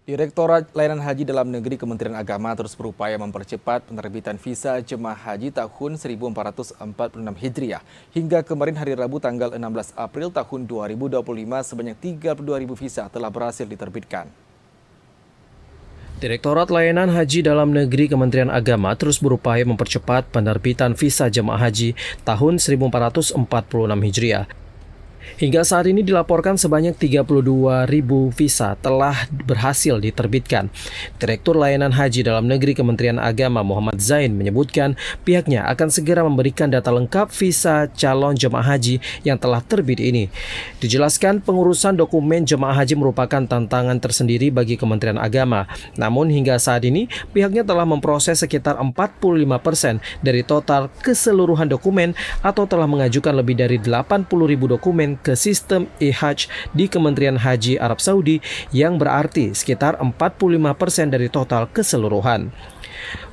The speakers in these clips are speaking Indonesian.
Direktorat Layanan Haji Dalam Negeri Kementerian Agama terus berupaya mempercepat penerbitan visa jemaah haji tahun 1446 Hijriah. Hingga kemarin hari Rabu tanggal 16 April tahun 2025 sebanyak 32.000 visa telah berhasil diterbitkan. Direktorat Layanan Haji Dalam Negeri Kementerian Agama terus berupaya mempercepat penerbitan visa jemaah haji tahun 1446 Hijriah. Hingga saat ini dilaporkan sebanyak 32.000 visa telah berhasil diterbitkan. Direktur Layanan Haji Dalam Negeri Kementerian Agama Muhammad Zain menyebutkan pihaknya akan segera memberikan data lengkap visa calon jemaah haji yang telah terbit ini. Dijelaskan pengurusan dokumen jemaah haji merupakan tantangan tersendiri bagi Kementerian Agama. Namun hingga saat ini pihaknya telah memproses sekitar 45% dari total keseluruhan dokumen atau telah mengajukan lebih dari 80.000 dokumen ke sistem e-Hajj di Kementerian Haji Arab Saudi yang berarti sekitar 45% dari total keseluruhan.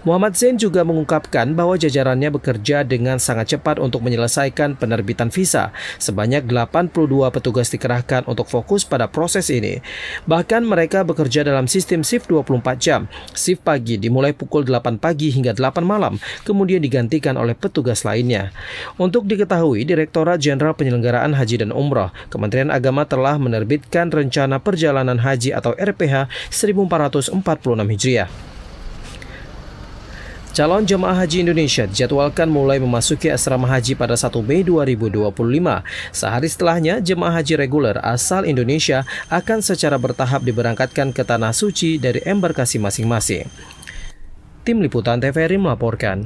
Muhammad Zain juga mengungkapkan bahwa jajarannya bekerja dengan sangat cepat untuk menyelesaikan penerbitan visa. Sebanyak 82 petugas dikerahkan untuk fokus pada proses ini. Bahkan mereka bekerja dalam sistem shift 24 jam. Shift pagi dimulai pukul 8 pagi hingga 8 malam, kemudian digantikan oleh petugas lainnya. Untuk diketahui, Direktorat Jenderal Penyelenggaraan Haji dan Umrah, Kementerian Agama telah menerbitkan Rencana Perjalanan Haji atau RPH 1446 Hijriah. Calon jemaah haji Indonesia dijadwalkan mulai memasuki asrama haji pada 1 Mei 2025. Sehari setelahnya, jemaah haji reguler asal Indonesia akan secara bertahap diberangkatkan ke Tanah Suci dari embarkasi masing-masing. Tim Liputan TVRI melaporkan.